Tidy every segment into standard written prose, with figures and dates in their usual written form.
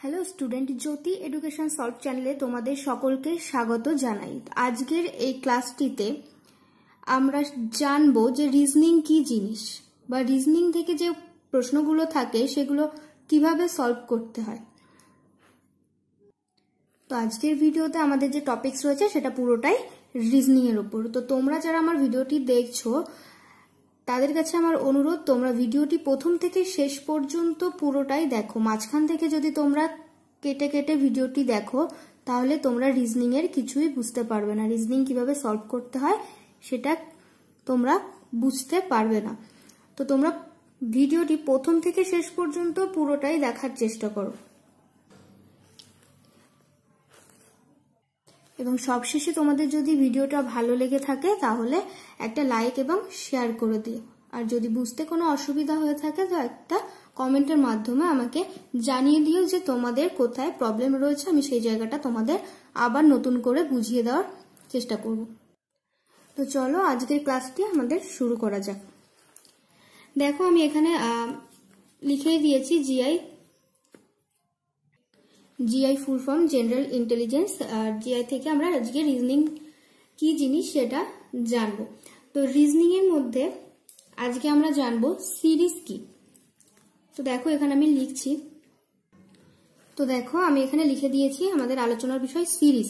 Hello student, জ্যোতি education solve চ্যানেলে তোমাদের সকলকে স্বাগত জানাই। আজকের এই ক্লাসটিতে আমরা জানবো যে রিজনিং কি জিনিস বা রিজনিং থেকে যে প্রশ্নগুলো থাকে সেগুলো কিভাবে সলভ করতে হয়। তো আজকের ভিডিওতে আমাদের যে টপিকস রয়েছে সেটা পুরোটাই রিজনিং এর উপর। তো তোমরা যারা আমার ভিডিওটি দেখছো তাদের কাছে আমার অনুরোধ, তোমরা ভিডিওটি প্রথম থেকে শেষ পর্যন্ত পুরোটাই দেখো। মাঝখান থেকে যদি তোমরা কেটে কেটে ভিডিওটি দেখো তাহলে তোমরা রিজনিং এর কিছুই বুঝতে পারবে না, রিজনিং কিভাবে সলভ করতে হয় সেটা তোমরা বুঝতে পারবে না। তো তোমরা ভিডিওটি প্রথম থেকে শেষ পর্যন্ত পুরোটাই দেখার চেষ্টা করো এবং সবশেষে তোমাদের যদি ভিডিওটা ভালো লেগে থাকে তাহলে একটা লাইক এবং শেয়ার করে দিও। আর যদি বুঝতে কোনো অসুবিধা হয়ে থাকে তো একটা কমেন্টের মাধ্যমে আমাকে জানিয়ে দিও যে তোমাদের কোথায় প্রবলেম রয়েছে, আমি সেই জায়গাটা তোমাদের আবার নতুন করে বুঝিয়ে দেওয়ার চেষ্টা করব। তো চলো আজকের ক্লাসটি আমাদের শুরু করা যাক। দেখো আমি এখানে লিখেই দিয়েছি GI full form general intelligence. আর জিআই থেকে আমরা আজকে রিজনিং কি জিনিস সেটা জানবো। তো রিজনিং এর মধ্যে আজকে আমরা জানবো সিরিজ কি। তো দেখো এখানে আমি লিখছি, তো দেখো আমি এখানে লিখে দিয়েছি আমাদের আলোচনার বিষয় সিরিজ।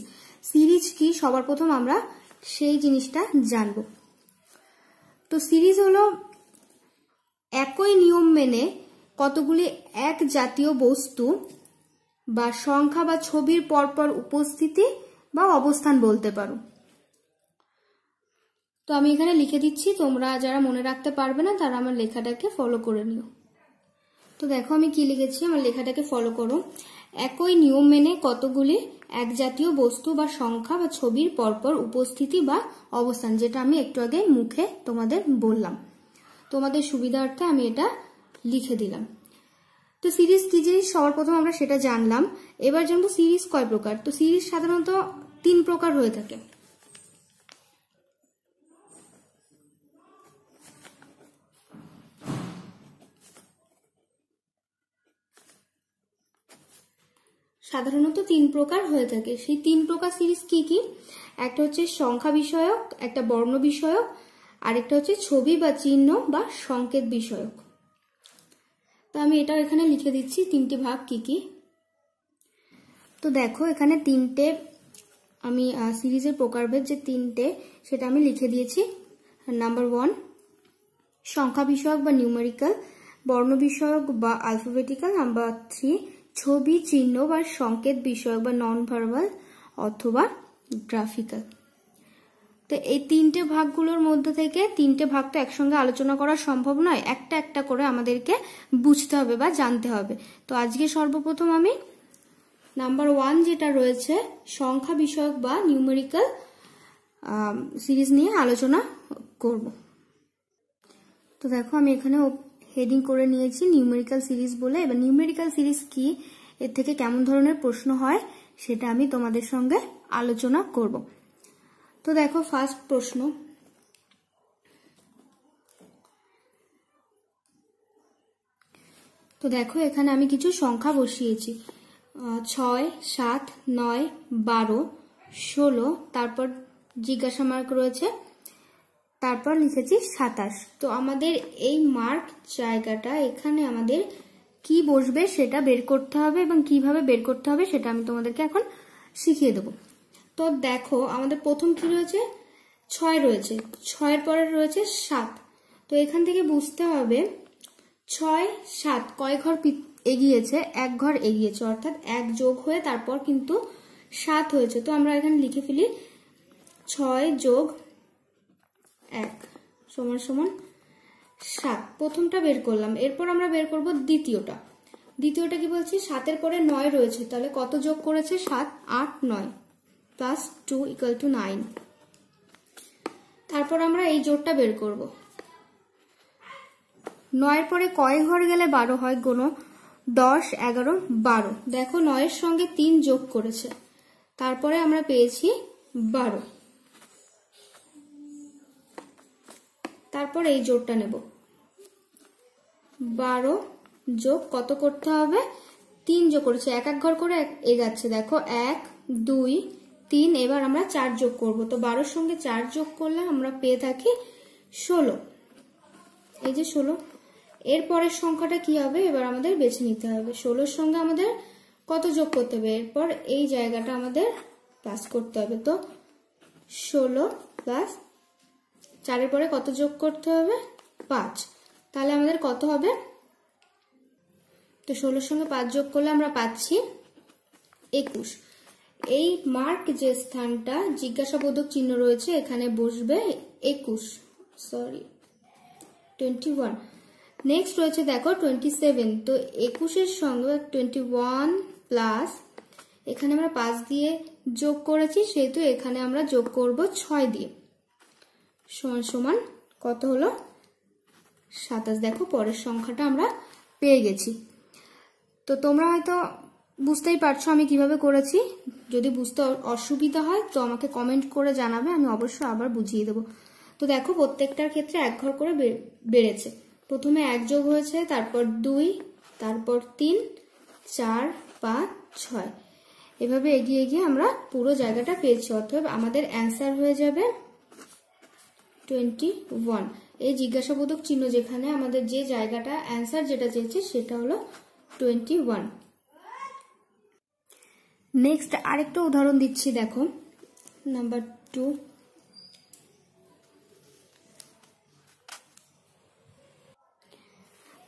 সিরিজ কি সবার প্রথম আমরা সেই জিনিসটা জানবো। তো সিরিজ হলো একই নিয়ম মেনে কতগুলি এক জাতীয় বস্তু বা সংখ্যা বা ছবির পরপর উপস্থিতি বা অবস্থান বলতে পারো। তো আমি এখানে লিখে দিচ্ছি, তোমরা যারা মনে রাখতে পারবে না তারা আমার লেখাটাকে ফলো করে নিও। তো দেখো আমি কি লিখেছি, আমার লেখাটাকে ফলো করো। একই নিয়ম মেনে কতগুলি এক জাতীয় বস্তু বা সংখ্যা বা ছবির পরপর উপস্থিতি বা অবস্থান, যেটা আমি একটু আগে মুখে তোমাদের বললাম, তোমাদের সুবিধার্থে আমি এটা লিখে দিলাম। তো সিরিজ কি জিনিস সবার প্রথম আমরা সেটা জানলাম। এবার জানবো সিরিজ কয় প্রকার। তো সিরিজ সাধারণত 3 প্রকার হয়ে থাকে। সাধারণত 3 প্রকার হয়ে থাকে। সেই 3 প্রকার সিরিজ কি কি? একটা হচ্ছে সংখ্যা বিষয়ক, একটা বর্ণ বিষয়ক, আরেকটা হচ্ছে ছবি বা চিহ্ন বা সংকেত বিষয়ক। তো আমি এটা এখানে লিখে দিচ্ছি 3টি ভাগ কি কি। তো দেখো এখানে 3টে আমি সিরিজের প্রকারভেদ যে 3টে সেটা আমি লিখে দিয়েছি। নাম্বার 1 সংখ্যা বিষয়ক বা নিউমেরিক্যাল, বর্ণ বিষয়ক বা আলফাবেটিক্যাল। নাম্বার 3 ছবি চিহ্ন বা সংকেত বিষয়ক বা নন ভার্বাল অথবা গ্রাফিক্যাল। তো এই 3টে ভাগগুলোর মধ্যে থেকে 3টে ভাগ তো একসঙ্গে আলোচনা করা সম্ভব নয়, একটা একটা করে আমাদেরকে বুঝতে হবে বা জানতে হবে। তো আজকে সর্বপ্রথম আমি নাম্বার 1 যেটা রয়েছে সংখ্যা বিষয়ক বা নিউমেরিক্যাল সিরিজ নিয়ে আলোচনা করব। তো দেখো আমি এখানে হেডিং করে নিয়েছি নিউমেরিক্যাল সিরিজ বলে। এবার নিউমেরিক্যাল সিরিজ কি, এর থেকে কেমন ধরনের প্রশ্ন হয় সেটা আমি তোমাদের সঙ্গে আলোচনা করব। তো দেখো ফার্স্ট প্রশ্ন, তো দেখো এখানে আমি কিছু সংখ্যা বসিয়েছি 6, 7, 9, 12, 16, তারপর জিজ্ঞাসা মার্ক রয়েছে, তারপর লিখেছি 27। তো আমাদের এই মার্ক জায়গাটা এখানে আমাদের কি বসবে সেটা বের করতে হবে এবং কিভাবে বের করতে হবে সেটা আমি তোমাদেরকে এখন শিখিয়ে দেব। তো দেখো আমাদের প্রথম কি রয়েছে 6 রয়েছে, 6-এর পরে রয়েছে 7। তো এখান থেকে বুঝতে হবে 6, 7 কয় ঘর এগিয়েছে, 1 ঘর এগিয়েছে, অর্থাৎ 1 যোগ হয়ে তারপর কিন্তু 7 হয়েছে। তো আমরা এখানে লিখে ফেলি 6 যোগ 1 সমান সমান 7। প্রথমটা বের করলাম, এরপর আমরা বের করব দ্বিতীয়টা। দ্বিতীয়টা কি বলছি 7-এর পরে 9 রয়েছে, তাহলে কত যোগ করেছে 7, 8, 9 প্লাস 2 ইকুয়াল টু 9। তারপর আমরা এই জোড়টা বের করব। 9-এর পরে কয় ঘর গেলে 12 হয়, গোনো 10, 11, 12। দেখো 9-এর সঙ্গে 3 যোগ করেছে, তারপরে আমরা পেয়েছি 12। তারপর এই জোড়টা নেব, 12 যোগ কত করতে হবে 3 যোগ করেছি, এক এক ঘর করে এগাচ্ছে। দেখো 1 2 3, এবার আমরা 4 যোগ করব। তো 12 সঙ্গে 4 যোগ করলে আমরা পেয়ে থাকি 16। এই যে 16। এর পরের সংখ্যাটা কি হবে এবার আমাদের বেছে নিতে হবে। 16 সঙ্গে আমাদের কত যোগ করতে হবে, এরপর এই জায়গাটা আমাদের প্লাস করতে হবে। তো 16 প্লাস 4 এর পরে কত যোগ করতে হবে, 5। তাহলে আমাদের কত হবে, তো 16 সঙ্গে 5 যোগ করলে আমরা পাচ্ছি 21। এই মার্ক যে স্থানটা জিজ্ঞাসাবোধক চিহ্ন রয়েছে এখানে বসবে 21। নেক্সট রয়েছে দেখো 27। তো 21 এর সঙ্গে 21 প্লাস এখানে আমরা 5 দিয়ে যোগ করেছি, সেহেতু এখানে আমরা যোগ করব 6 দিয়ে, সমান সমান কত হলো 27। দেখো পরের সংখ্যাটা আমরা পেয়ে গেছি। তো তোমরা হয়তো বুঝতেই পারছো আমি কিভাবে করেছি। যদি বুঝতে অসুবিধা হয় তো আমাকে কমেন্ট করে জানাবে, আমি অবশ্যই আবার বুঝিয়ে দেবো। তো দেখো প্রত্যেকটার ক্ষেত্রে এক ঘর করে বেড়েছে। প্রথমে 1 যোগ হয়েছে, তারপর 2, তারপর 3, 4, 5, 6, এভাবে এগিয়ে গিয়ে আমরা পুরো জায়গাটা পেয়েছি। অর্থাৎ আমাদের অ্যান্সার হয়ে যাবে 21। এই জিজ্ঞাসাবোধক চিহ্ন যেখানে আমাদের যে জায়গাটা অ্যান্সার যেটা চেয়েছে সেটা হলো 21। নেক্সট আরেকটা উদাহরণ দিচ্ছি, দেখো নাম্বার 2।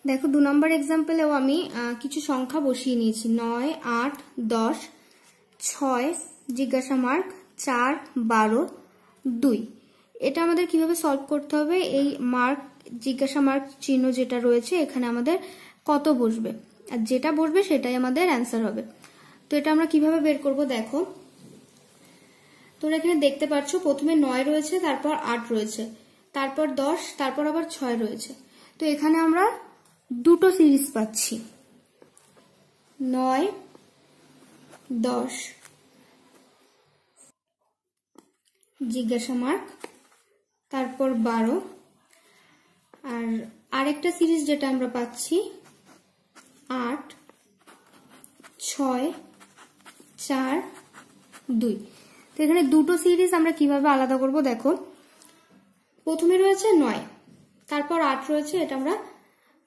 দেখো 2 নম্বর এক্সাম্পলেও আমি কিছু সংখ্যা বসিয়ে নিয়েছি। 9, 8, 10, 6 জিজ্ঞাসা মার্ক 4, 12, 2। এটা আমাদের কিভাবে সলভ করতে হবে, এই মার্ক জিজ্ঞাসা মার্ক চিহ্ন যেটা রয়েছে এখানে আমাদের কত বসবে, আর যেটা বসবে সেটাই আমাদের অ্যান্সার হবে। তো এটা আমরা কিভাবে বের করব, দেখো তোমরা এখানে দেখতে পাচ্ছ প্রথমে 9 রয়েছে, তারপর 8 রয়েছে, তারপর 10, তারপর আবার 6 রয়েছে। তো এখানে আমরা দুটো সিরিজ পাচ্ছি, 9, 10 জিজ্ঞাসা মার্ক, তারপর 12। আর আরেকটা সিরিজ যেটা আমরা পাচ্ছি 8, 6, 4, 2। তো এখানে দুটো সিরিজ আমরা কিভাবে আলাদা করব, দেখো প্রথমে রয়েছে 9, তারপর 8 রয়েছে, এটা আমরা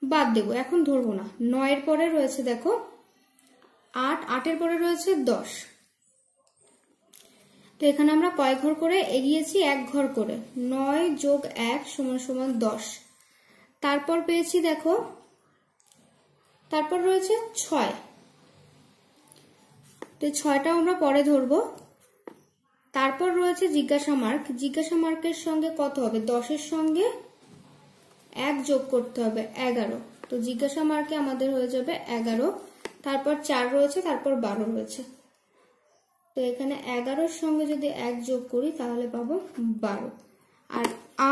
বাদ দেব, এখন ধরবো না। 9 এর পরে রয়েছে দেখো 8, 8 এর পরে রয়েছে 10। তো এখানে আমরা কয় ঘর করে এগিয়েছি, এক ঘর করে। 9 যোগ 1 সমান সমান 10। তারপর পেয়েছি দেখো, তারপর রয়েছে 6। তো 6টাও আমরা পরে ধরবো। তারপর রয়েছে জিজ্ঞাসা মার্ক, জিজ্ঞাসা মার্কের সঙ্গে কত হবে, 10 এর সঙ্গে 1 যোগ করতে হবে, 11। তো জিজ্ঞাসা মার্কে আমাদের হয়ে যাবে 11। তারপর 4 রয়েছে, তারপর 12 রয়েছে। তো এখানে 11-র সঙ্গে যদি 1 যোগ করি তাহলে পাবো 12। আর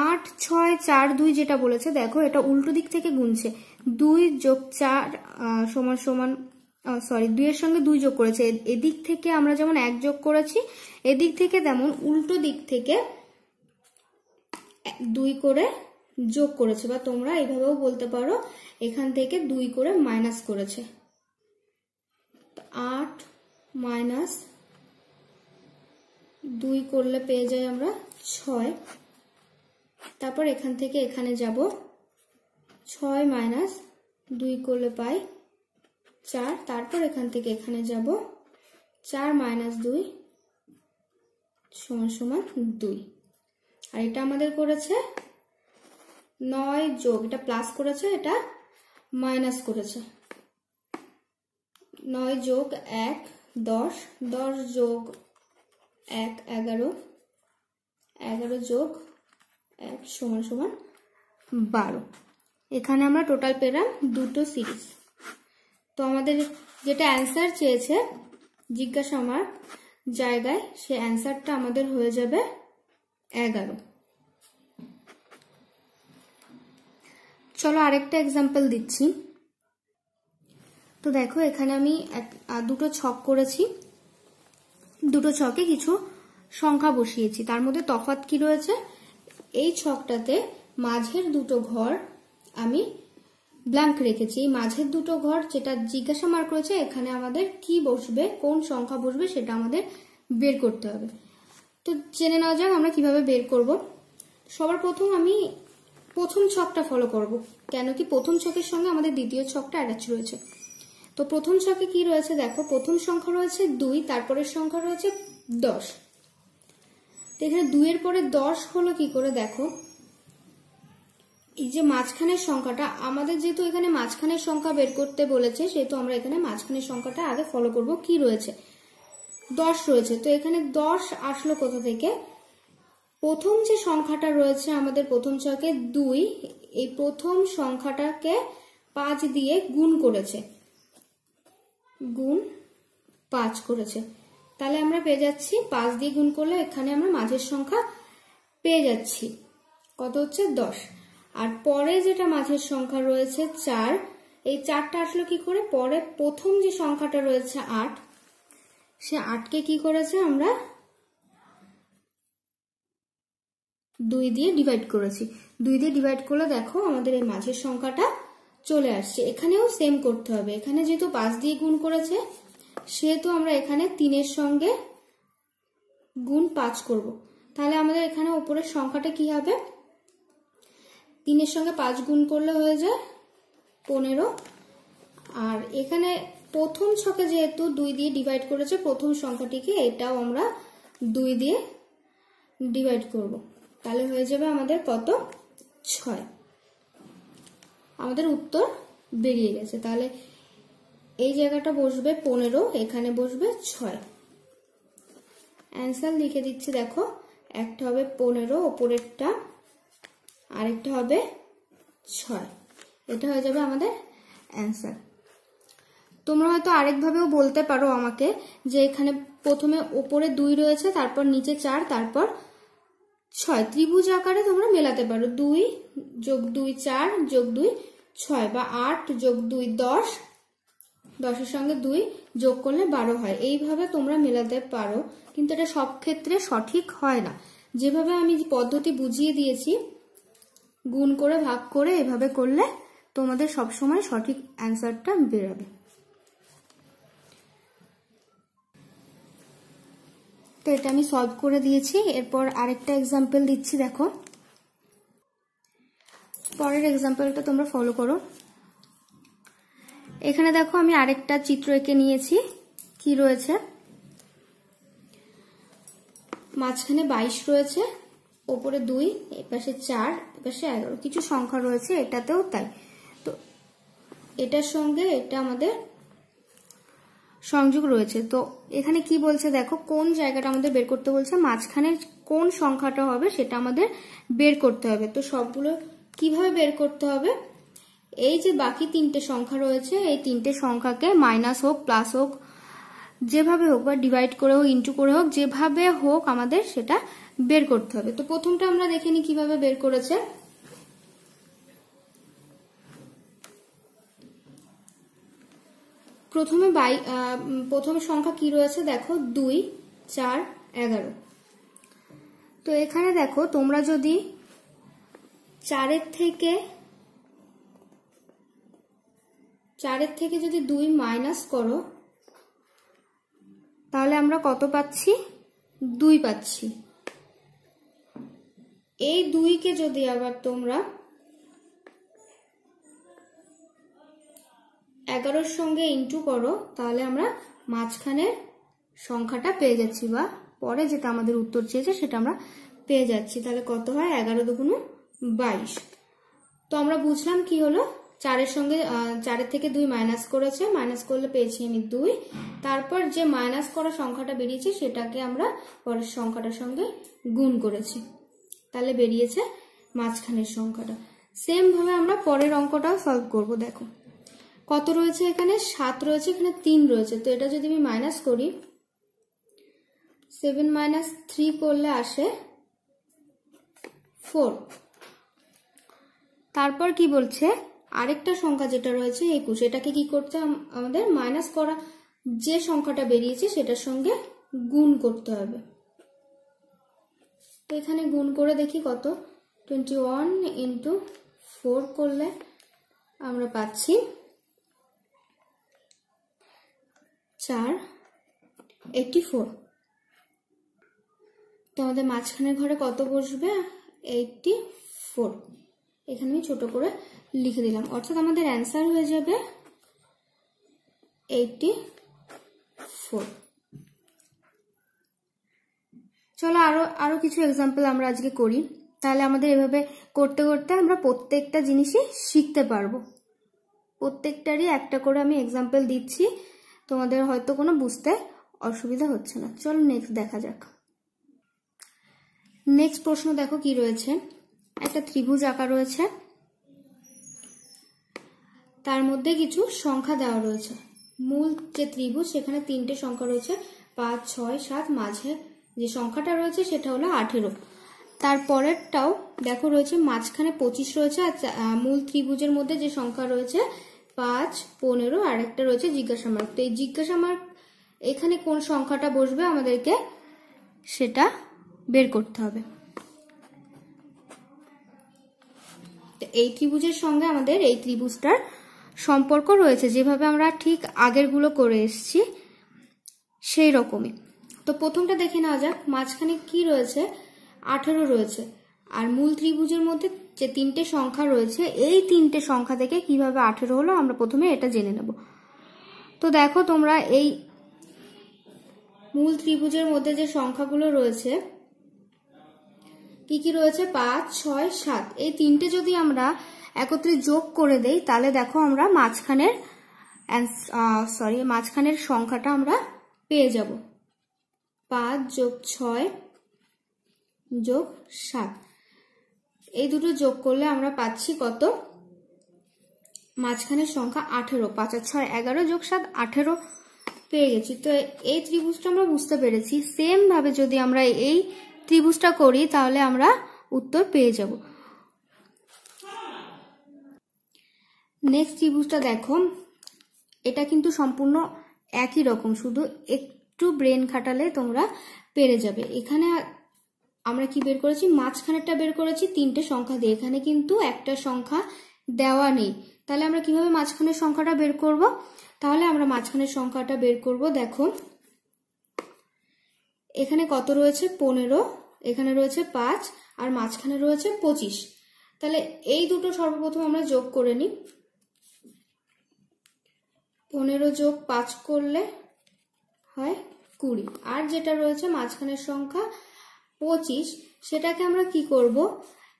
8, 6, 4, 2 যেটা বলেছে দেখো এটা উল্টো দিক থেকে গুনছে। 2 যোগ 4 সমান সমান 2 এর সঙ্গে 2 যোগ করেছে। এদিক থেকে আমরা যেমন 1 যোগ করেছি, এদিক থেকে তেমন উল্টো দিক থেকে 2 করে যোগ করেছে, বা তোমরা এইভাবেও বলতে পারো এখান থেকে 2 করে মাইনাস করেছে। 8 মাইনাস 2 করলে পেয়ে যাই আমরা 6। তারপর এখান থেকে এখানে যাব, 6 মাইনাস 2 করলে পাই 4। তারপর এখান থেকে এখানে যাব, 4 মাইনাস 2 সমান সমান 2। আর এটা আমাদের করেছে 9 যোগ, এটা প্লাস করেছে, এটা মাইনাস করেছে। 9 যোগ 1 10, 10 যোগ 1 11, 11 যোগ 1 সমান সমান 12। এখানে আমরা টোটাল পেলাম দুটো সিরিজ। তো আমাদের যেটা অ্যান্সার চেয়েছে জিজ্ঞাসা মার্ক জায়গায়, সে অ্যান্সারটা আমাদের হয়ে যাবে 11। চলো আরেকটা এক্সাম্পল দিচ্ছি। তো দেখো এখানে আমি দুটো ছক করেছি, দুটো ছকে কিছু সংখ্যা বসিয়েছি। তার মধ্যে তফাৎ কি রয়েছে, এই ছকটাতে মাঝের দুটো ঘর আমি ব্ল্যাঙ্ক রেখেছি। এই মাঝের দুটো ঘর যেটা জিজ্ঞাসা মার্ক রয়েছে, এখানে আমাদের কি বসবে, কোন সংখ্যা বসবে সেটা আমাদের বের করতে হবে। তো জেনে নেওয়া যাক আমরা কিভাবে বের করব। সবার প্রথম আমি প্রথম ছকটা ফলো করব, কেন কি প্রথম ছকের সঙ্গে আমাদের দ্বিতীয় ছকটা অ্যাটাচ রয়েছে। তো প্রথম ছকে কি রয়েছে দেখো, প্রথম সংখ্যা রয়েছে 2, তারপরের সংখ্যা রয়েছে 10। তো এখানে 2 এর পরে 10 হলো কি করে দেখো, এই যে মাঝখানের সংখ্যাটা আমাদের, যেহেতু এখানে মাঝখানের সংখ্যা বের করতে বলেছে, সেহেতু আমরা এখানে মাঝখানের সংখ্যাটা আগে ফলো করব। কি রয়েছে, 10 রয়েছে। তো এখানে 10 আসলো কোথা থেকে, প্রথম যে সংখ্যাটা রয়েছে আমাদের প্রথম ছকে 2, এই প্রথম সংখ্যাটাকে 5 দিয়ে গুণ করেছে, গুণ 5 করেছে। তাহলে আমরা পেয়ে যাচ্ছি 5 দিয়ে গুণ করলে এখানে আমরা মাঝের সংখ্যা পেয়ে যাচ্ছি, কত হচ্ছে 10। আর পরে যেটা মাঝের সংখ্যা রয়েছে 4, এই 4টা আসলো কি করে, পরে প্রথম যে সংখ্যাটা রয়েছে 8, সে 8কে কি করেছে আমরা 2 দিয়ে ডিভাইড করেছি। 2 দিয়ে ডিভাইড করলে দেখো আমাদের এই মাঝের সংখ্যাটা চলে আসছে। এখানেও সেম করতে হবে, এখানে যেহেতু 5 দিয়ে গুণ করেছে সেহেতু আমরা এখানে 3 এর সঙ্গে গুণ 5 করব। তাহলে আমাদের এখানে উপরের সংখ্যাটা কি হবে, 3 এর সঙ্গে 5 গুণ করলে হয়ে যায় 15। আর এখানে প্রথম ছকে যেহেতু 2 দিয়ে ডিভাইড করেছে প্রথম সংখ্যাটিকে, এটাও আমরা 2 দিয়ে ডিভাইড করব। তাহলে হয়ে যাবে আমাদের কত, 6। আমাদের উত্তর বেরিয়ে গেছে। তাহলে এই জায়গাটা বসবে 15, এখানে বসবে 6। অ্যান্সার লিখে দিচ্ছি দেখো, একটা হবে 15 ওপরেরটা, আরেকটা হবে 6। এটা হয়ে যাবে আমাদের অ্যান্সার। তোমরা হয়তো আরেকভাবেও বলতে পারো আমাকে, যে এখানে প্রথমে ওপরে 2 রয়েছে, তারপর নিচে 4, তারপর 6, ত্রিভুজ আকারে তোমরা মেলাতে পারো। 2 যোগ 2 4 যোগ 2 6, বা 8 যোগ 2 10, 10 এর সঙ্গে 2 যোগ করলে 12 হয়। এইভাবে তোমরা মেলাতে পারো, কিন্তু এটা সব ক্ষেত্রে সঠিক হয় না। যেভাবে আমি পদ্ধতি বুঝিয়ে দিয়েছি, গুণ করে ভাগ করে এভাবে করলে তোমাদের সবসময় সঠিক অ্যান্সারটা বেরোবে। তো এটা আমি সলভ করে দিয়েছি। এরপর আরেকটা এক্সাম্পল দিচ্ছি, দেখো পরের এক্সাম্পলটা তোমরা ফলো করো। এখানে দেখো আমি আরেকটা চিত্র এঁকে নিয়েছি। কি রয়েছে, মাঝখানে 22 রয়েছে, ওপরে 2, এপাশে 4, এপাশে 11, কিছু সংখ্যা রয়েছে, এটাতেও তাই। তো এটার সঙ্গে এটা আমাদের সংযোগ রয়েছে। তো এখানে কি বলছে দেখো, কোন জায়গাটা আমাদের বের করতে বলছে, মাঝখানে কোন সংখ্যাটা হবে সেটা আমাদের বের করতে হবে। তো সবগুলো কিভাবে বের করতে হবে, এই যে বাকি 3টে সংখ্যা রয়েছে, এই 3টে সংখ্যাকে মাইনাস হোক প্লাস হোক যেভাবে হোক, বা ডিভাইড করে হোক ইন্টু করে হোক, যেভাবে হোক আমাদের সেটা বের করতে হবে। তো প্রথমটা আমরা দেখে নিই কিভাবে বের করেছে। প্রথম সংখ্যা কি রয়েছে দেখো, 2 4 11। তো এখানে দেখো তোমরা যদি 4 থেকে যদি 2 মাইনাস করো, তাহলে আমরা কত পাচ্ছি, 2 পাচ্ছি। এই 2কে যদি আবার তোমরা 11-র সঙ্গে ইন্টু করো, তাহলে আমরা মাঝখানের সংখ্যাটা পেয়ে যাচ্ছি, বা পরে যেটা আমাদের উত্তর চেয়েছে সেটা আমরা পেয়ে যাচ্ছি। তাহলে কত হয়, 11 দুগুণ 22। তো আমরা বুঝলাম কি হলো, 4 থেকে 2 মাইনাস করেছে, মাইনাস করলে পেয়েছি আমি 2। তারপর যে মাইনাস করা সংখ্যাটা বেরিয়েছে সেটাকে আমরা পরের সংখ্যাটার সঙ্গে গুণ করেছি, তাহলে বেরিয়েছে মাঝখানের সংখ্যাটা। সেম ভাবে আমরা পরের অঙ্কটাও সলভ করব। দেখো কত রয়েছে, এখানে 7 রয়েছে, এখানে 3 রয়েছে। তো এটা যদি আমি মাইনাস করি, 7 মাইনাস 3 করলে আসে 4। তারপর কি বলছে, আরেকটা সংখ্যা যেটা রয়েছে 21, এটাকে কি করতে আমাদের মাইনাস করা যে সংখ্যাটা বেরিয়েছে সেটার সঙ্গে গুণ করতে হবে। তো এখানে গুণ করে দেখি কত, 21 ইন্টু 4 করলে আমরা পাচ্ছি 4 84। তো আমাদের মাঝখানের ঘরে কত বসবে? 84। এখানে আমি ছোট করে লিখে দিলাম, অর্থাৎ আমাদের অ্যান্সার হয়ে যাবে 84। চলো আরো কিছু এক্সাম্পল আমরা আজকে করি, তাহলে আমাদের এভাবে করতে করতে আমরা প্রত্যেকটা জিনিসই শিখতে পারবো। প্রত্যেকটারই একটা করে আমি এক্সাম্পল দিচ্ছি, তোমাদের হয়তো কোনো বুঝতে অসুবিধা হচ্ছে না। চলো নেক্সট দেখা যাক। নেক্সট প্রশ্ন দেখো কি রয়েছে। একটা ত্রিভুজ আঁকা রয়েছে, তার মধ্যে কিছু সংখ্যা দেওয়া রয়েছে। মূল যে ত্রিভুজ সেখানে 3টে সংখ্যা রয়েছে, 5 6 7, মাঝে যে সংখ্যাটা রয়েছে সেটা হলো 18। তারপরেরটাও দেখো রয়েছে, মাঝখানে 25 রয়েছে, আর মূল ত্রিভুজের মধ্যে যে সংখ্যা রয়েছে 5 15, আর একটা রয়েছে জিজ্ঞাসা মার্ক। তো এই জিজ্ঞাসা মার্ক এখানে কোন সংখ্যাটা বসবে আমাদেরকে সেটা বের করতে হবে। এই ত্রিভুজের সঙ্গে আমাদের এই ত্রিভুজটার সম্পর্ক রয়েছে, যেভাবে আমরা ঠিক আগের গুলো করে এসেছি সেই রকমই। তো প্রথমটা দেখে নেওয়া যাক। মাঝখানে কি রয়েছে? 18 রয়েছে, আর মূল ত্রিভুজের মধ্যে যে 3টে সংখ্যা রয়েছে, এই 3টে সংখ্যা থেকে কিভাবে 18 হলো আমরা প্রথমে এটা জেনে নেব। তো দেখো তোমরা এই মূল ত্রিভুজের মধ্যে যে সংখ্যাগুলো রয়েছে কি কি রয়েছে? 5 6 7। এই 3টে যদি আমরা একত্রে যোগ করে দেই তাহলে দেখো আমরা মাঝখানের সংখ্যাটা আমরা পেয়ে যাব। 5 + 6 + 7, এই দুটো যোগ করলে আমরা পাচ্ছি কত? মাঝখানের সংখ্যা 18। 5 আর 6 11 + 7 18 পেয়ে গেছি। তো এই ত্রিভুজটা আমরা বুঝতে পেরেছি। সেম ভাবে যদি আমরা এই ত্রিভুজটা করি তাহলে আমরা উত্তর পেয়ে যাব। নেক্সট ত্রিভুজটা দেখো, এটা কিন্তু সম্পূর্ণ একই রকম, শুধু একটু ব্রেন খাটালে তোমরা পেরে যাবে। এখানে আমরা কি বের করেছি? মাঝখানেরটা বের করেছি 3টে সংখ্যা দিয়ে। এখানে কিন্তু একটা সংখ্যা দেওয়া নেই, তাহলে আমরা কিভাবে মাঝখানের সংখ্যাটা বের করব? তাহলে আমরা মাঝখানের সংখ্যাটা বের করব। দেখো এখানে কত রয়েছে? 15, এখানে রয়েছে 5, আর মাঝখানে রয়েছে 25। তাহলে এই দুটো সর্বপ্রথম আমরা যোগ করে নিই। 15 + 5 করলে হয় 20, আর যেটা রয়েছে মাঝখানের সংখ্যা 25, সেটাকে আমরা কি করব?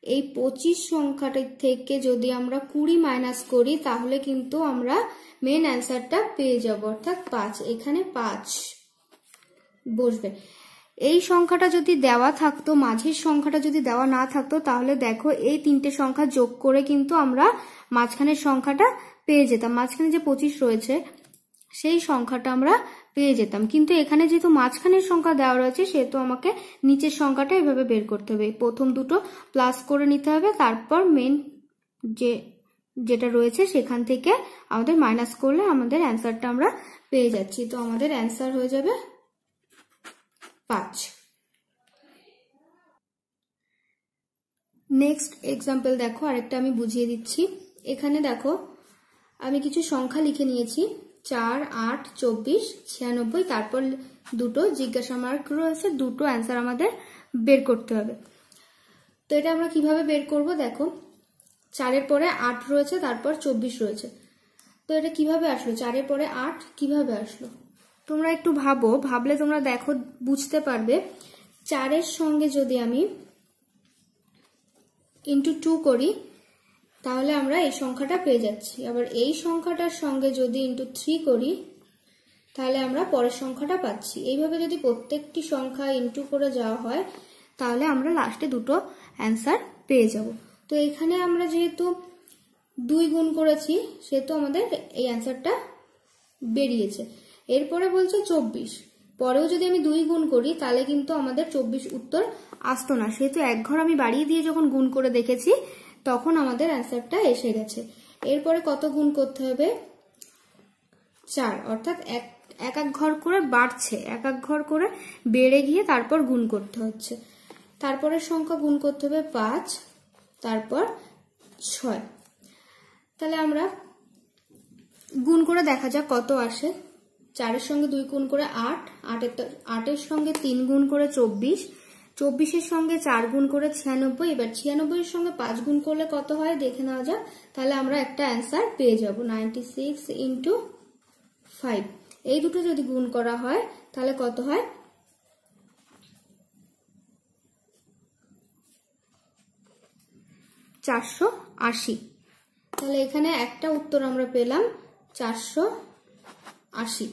এই 25 সংখ্যাটা থেকে যদি আমরা 20 মাইনাস করি তাহলে কিন্তু আমরা মেন অ্যান্সারটা পেয়ে যাব, অর্থাৎ 5। এখানে 5 বসবে। এই সংখ্যাটা যদি দেওয়া থাকতো, মাঝের সংখ্যাটা যদি দেওয়া না থাকতো, তাহলে দেখো এই 3টে সংখ্যা যোগ করে কিন্তু আমরা মাঝখানের সংখ্যাটা পেয়ে যেতাম। মাঝখানে যে 25 রয়েছে সেই সংখ্যাটা আমরা পেয়ে যেতাম, কিন্তু এখানে যেহেতু মাঝখানের সংখ্যা দেওয়া রয়েছে সেহেতু আমাকে নিচের সংখ্যাটা এভাবে বের করতে হবে। প্রথম দুটো প্লাস করে নিতে হবে, তারপর মেন যেটা রয়েছে সেখান থেকে আমাদের মাইনাস করলে আমাদের অ্যান্সারটা আমরা পেয়ে যাচ্ছি। তো আমাদের অ্যান্সার হয়ে যাবে 5। নেক্সট এক্সাম্পল দেখো, আরেকটা আমি বুঝিয়ে দিচ্ছি। এখানে দেখো আমি কিছু সংখ্যা লিখে নিয়েছি, 4 8 24 96, তারপর দুটো জিজ্ঞাসা মার্ক রয়েছে, দুটো অ্যান্সার আমাদের বের করতে হবে। তো এটা আমরা কিভাবে বের করব? দেখো 4-এর পরে 8 রয়েছে, তারপর 24 রয়েছে। তো এটা কিভাবে আসলো? 4-এর পরে 8 কিভাবে আসলো? তোমরা একটু ভাবলে তোমরা দেখো বুঝতে পারবে। 4-এর সঙ্গে যদি আমি ইন্টু 2 করি তাহলে আমরা এই সংখ্যাটা পেয়ে যাচ্ছি। আবার এই সংখ্যাটার সঙ্গে যদি ইন্টু 3 করি তাহলে আমরা পরের সংখ্যাটা পাচ্ছি। এইভাবে যদি প্রত্যেকটি সংখ্যা ইন্টু করে যাওয়া হয় তাহলে আমরা লাস্টে দুটো অ্যান্সার পেয়ে যাব। তো এখানে আমরা যেহেতু 2 গুণ করেছি সেহেতু আমাদের এই অ্যান্সারটা বেরিয়েছে। এরপরে বলছে 24, পরেও যদি আমি 2 গুণ করি তাহলে কিন্তু আমাদের 24 উত্তর আসতো না, সেহেতু এক ঘর আমি বাড়িয়ে দিয়ে যখন গুণ করে দেখেছি তখন আমাদের অ্যান্সারটা এসে গেছে। এরপরে কত গুণ করতে হবে? 4, অর্থাৎ এক ঘর করে বাড়ছে, এক ঘর করে বেড়ে গিয়ে তারপর গুণ করতে হচ্ছে। তারপরের সংখ্যা গুণ করতে হবে 5, তারপর 6। তাহলে আমরা গুণ করে দেখা যাক কত আসে। 4-এর সঙ্গে 2 গুণ করে 8, 8-এর সঙ্গে 3 গুণ করে 24, 24-এর সঙ্গে 4 গুণ করে 96, এবার 96-এর সঙ্গে 5 গুণ করলে কত হয় দেখে নেওয়া যাক। তাহলে আমরা একটা অ্যান্সার পেয়ে যাব 96 × 5। এই দুটো যদি গুণ করা হয় তাহলে কত হয় 480। তাহলে এখানে একটা উত্তর আমরা পেলাম 480।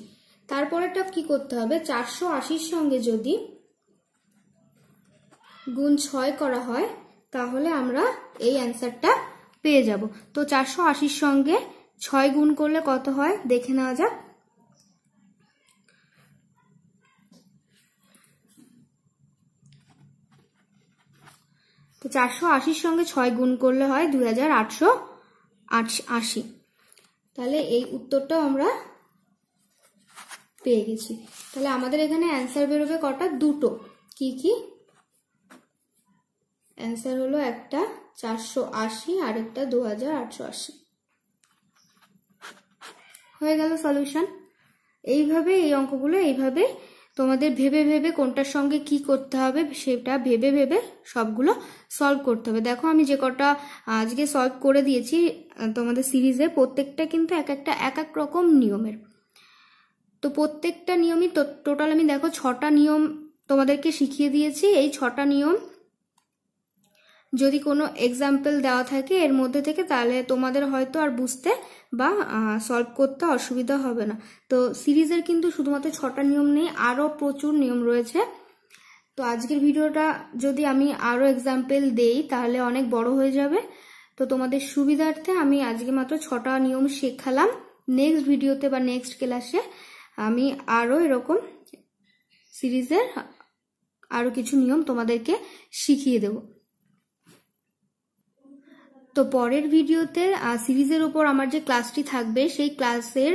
তারপরেটা কি করতে হবে, 480-র সঙ্গে যদি গুণ 6 করা হয় তাহলে আমরা এই অ্যান্সারটা পেয়ে যাব। তো 480-র সঙ্গে 6 গুণ করলে কত হয় দেখে নেওয়া যাক। তো 480-র সঙ্গে 6 গুণ করলে হয় 2880। তাহলে এই উত্তরটাও আমরা পেয়ে গেছি। তাহলে আমাদের এখানে অ্যান্সার বেরোবে কটা, দুটো। কি কি অ্যান্সার হলো, একটা 480 আর একটা 2880। হয়ে গেল সলিউশন। এইভাবে এই অঙ্কগুলো এইভাবে তোমাদের ভেবে ভেবে কোনটার সঙ্গে কি করতে হবে সেটা ভেবে ভেবে সবগুলো সলভ করতে হবে। দেখো আমি যে কটা আজকে সলভ করে দিয়েছি তোমাদের সিরিজে, প্রত্যেকটা কিন্তু এক এক রকম নিয়মের। তো প্রত্যেকটা নিয়মই টোটাল আমি দেখো 6টা নিয়ম তোমাদেরকে শিখিয়ে দিয়েছি। এই 6টা নিয়ম যদি কোনো এক্সাম্পল দেওয়া থাকে এর মধ্যে থেকে তাহলে তোমাদের হয়তো আর বুঝতে বা সলভ করতে অসুবিধা হবে না। তো সিরিজের কিন্তু শুধুমাত্র 6টা নিয়ম নেই, আরও প্রচুর নিয়ম রয়েছে। তো আজকের ভিডিওটা যদি আমি আরও এক্সাম্পল দেই তাহলে অনেক বড় হয়ে যাবে। তো তোমাদের সুবিধার্থে আমি আজকে মাত্র 6টা নিয়ম শেখালাম। নেক্সট ভিডিওতে বা নেক্সট ক্লাসে আমি আরও এরকম সিরিজের আরও কিছু নিয়ম তোমাদেরকে শিখিয়ে দেব। তো পরের ভিডিওতে সিরিজের উপর আমার যে ক্লাসটি থাকবে সেই ক্লাসের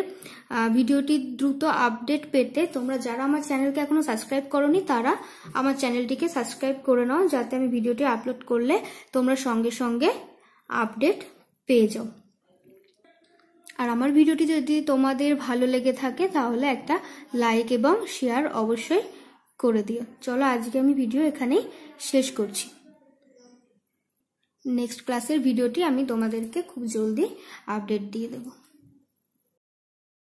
ভিডিওটি দ্রুত আপডেট পেতে তোমরা যারা আমার চ্যানেলকে এখনো সাবস্ক্রাইব করোনি তারা আমার চ্যানেলটিকে সাবস্ক্রাইব করে নাও, যাতে আমি ভিডিওটি আপলোড করলে তোমরা সঙ্গে সঙ্গে আপডেট পেয়ে যাও। আর আমার ভিডিওটি যদি তোমাদের ভালো লেগে থাকে তাহলে একটা লাইক এবং শেয়ার অবশ্যই করে দিও। চলো আজকে আমি ভিডিও এখানেই শেষ করছি। নেক্সট ক্লাসের ভিডিওটি আমি তোমাদেরকে খুব জলদি আপডেট দিয়ে দেবো।